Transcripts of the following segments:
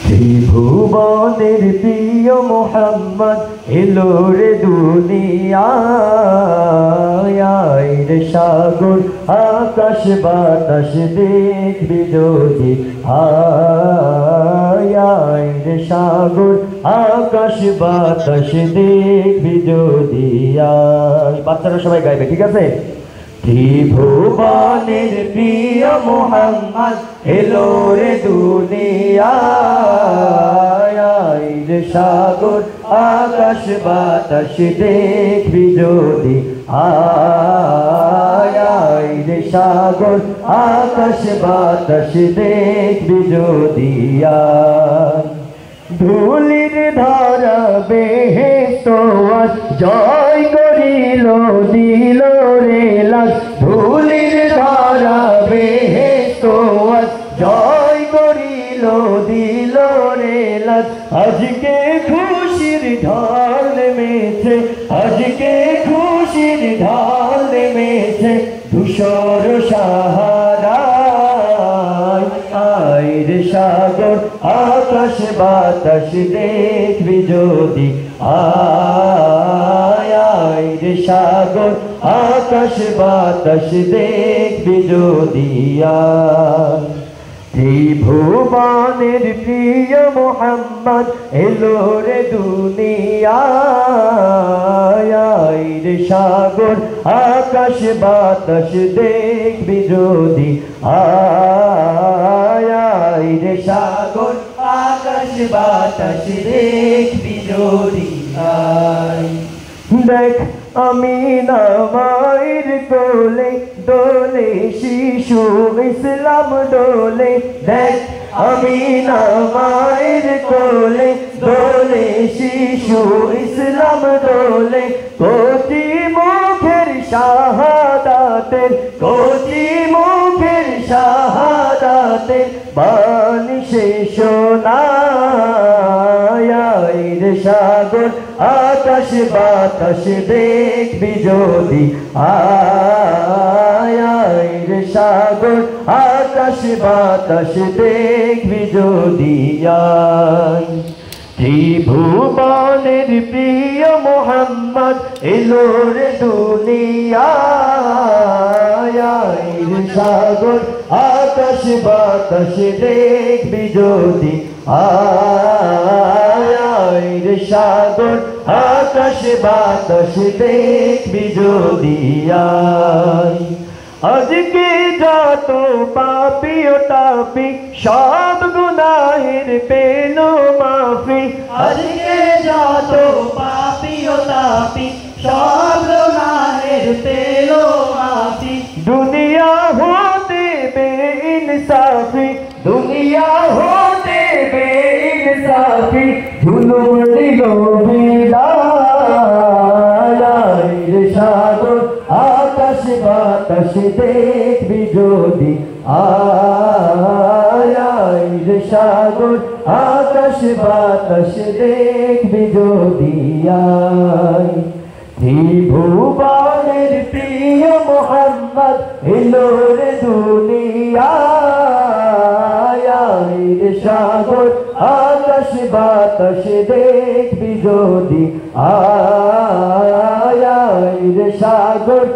ত্রিভুবনের প্রিয় মোহাম্মদ এলো রে দুনিয়ায় রে সাগর আকাশ বাতাস দেখবি যদি আয় রে সাগর আকাশ বাতাস দেখবি যদি আয়। বাচ্চারা সবাই গাইবে, ঠিক আছে? ত্রিভুবনের প্রিয় মোহাম্মদ এলো রে দুনিয়ায় রে সাগর আকাশ বাতাস দেখবি যদি আয় রে সাগর আকাশ বাতাস দেখবি যদি আয়। ধুলির ধারা বেহেশত আজ জয় করিল দিল রে লাজ। ধুলির ধারা বেহেশত আজ জয় করিল দিল রে লাজ। আজকে খুশির ঢাল নেমেছে, আজকে খুশির ঢাল নেমেছে ধূসর সাহারায়। আয় রে সাগর আকাশ বাতাস দেখবি যদি আয় রে সাগর আকাশ বাতাস দেখবি যদি আয়। ত্রিভুবনের প্রিয় মোহাম্মদ এলো রে দুনিয়ায় রে সাগর আকাশ বাতাস দেখবি যদি আয় রে সাগর আকাশ বাতাস দেখবি যদি আয়। দেখ আমিনা মায়ের কোলে দোলে শিশু ইসলাম ডোলে। দেখ আমিনা মায়ের কোলে দোলে শিশু ইসলাম ডোলে। কোটি মুখের শাহাদাতের, কোটি মুখের শাহাদাতের বাণী শেষ নাই। রে সাগর আকাশ বাতাস দেখবি যদি আয় রে সাগর আকাশ বাতাস দেখবি যদি আয়। ত্রিভুবনের প্রিয় মোহাম্মদ এলো রে দুনিয়ায় রে সাগর আকাশ বাতাস দেখবি যদি আয় রে সাগর আকাশ বাতাস দেখবি যদি আয়। আজকে যত পাপী ও তাপী সব গুনাহের পেল মাফি। আজকে যত পাপী ও তাপী সব গুনাহের পেল মাফি। দুনিয়া হতে বেইনসাফি, দুনিয়া হতে বেইনসাফি জুলুম দিল বিদায়। রে সাগর আকাশ বাতাস দেখবি যদি আয় রে সাগর আকাশ বাতাস দেখবি যদি আয়। ত্রিভুবনের প্রিয় মোহাম্মদ এলো রে দুনিয়ায় রে সাগর আকাশ বাতাস দেখবি যদি আয় রে সাগর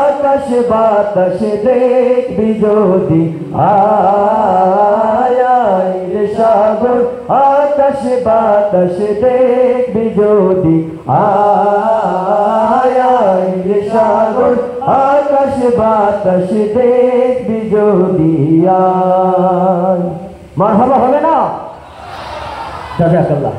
আকাশ বাতাস দেখবি যদি আয় রে সাগর আকাশ বাতাস দেখবি যদি আয় রে সাগর আকাশ বাতাস দেখবি যদি আয়। মারহাবা হবে না? জাযাকাল্লাহ।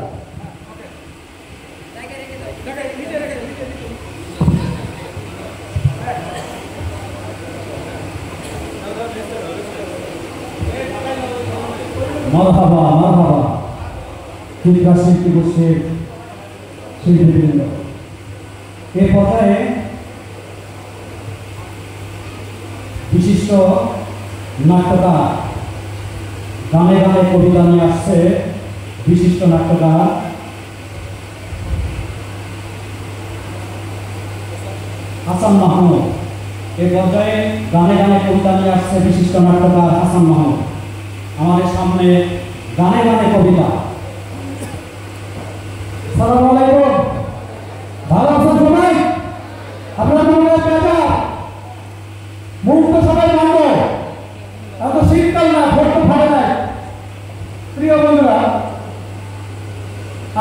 মারহাবা মারহাবা। চিৎকার শিল্পী গোষ্ঠীর শিল্পীবৃন্দ, এ পর্যায়ে বিশিষ্ট নাট্যকার গানে গানে কবিতা নিয়ে আসছে বিশিষ্ট নাট্যকার হাসান মাহমুদ। এ পর্যায়ে গানে গানে কবিতা নিয়ে আসছে বিশিষ্ট নাট্যকার হাসান মাহমুদ। আমাদের সামনে গানে গানে কবিতা। আসসালামু আলাইকুম, ভালো আছেন সবাই? আপনারা মনে বেজা মুক্ত সবাই মানব, এত শীতকাল না, ভোট ফাটে নাই। প্রিয় বন্ধুরা,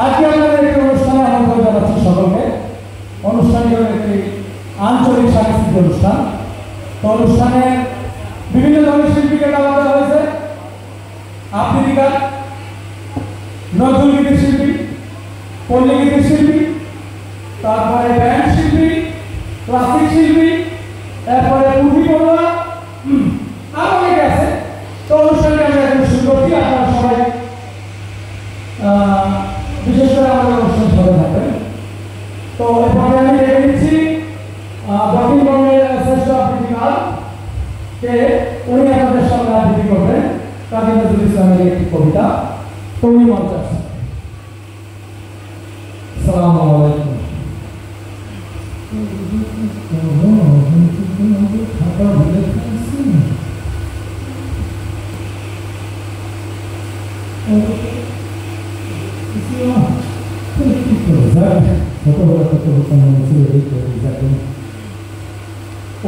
আজকে আমাদের একটি অনুষ্ঠানে আমন্ত্রণ জানাচ্ছি সকলকে। অনুষ্ঠানটি হল একটি আঞ্চলিক সাংস্কৃতিক অনুষ্ঠান। তো অনুষ্ঠানে বিভিন্ন ধরনের শিল্পীকে দেওয়া হয়েছে। আবৃত্তি গান, নজরুল গীতির শিল্পী, পল্লী গীতির শিল্পী, তারপরে ব্যান্ড শিল্পী, ক্লাসিক শিল্পী, তারপরে পুঁথি পড়ুয়া, আরো অনেকে আছে। তো অনুষ্ঠানটি আমরা এখন শুরু করছি। আপনারা সবাই বিশেষ করে আমাদের অনুষ্ঠান সাথে থাকবেন। তো এরপরে আমি দেখে নিচ্ছি দক্ষিণবঙ্গের শ্রেষ্ঠ আবৃত্তিকার কে, উনি আমাদের সামনে আবৃত্তি করবেন কাজী নজরুল ইসলামের একটি কবিতা। তো উনি মঞ্চে আসেন। আসসালামু আলাইকুম।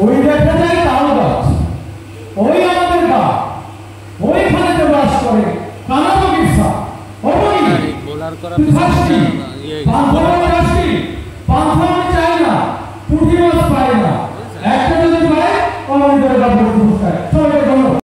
ওই দেখা যায় তাল গাছ, ওই আমাদের গা, ওইখানে যে বাস করে কানাবো কিসা, ওই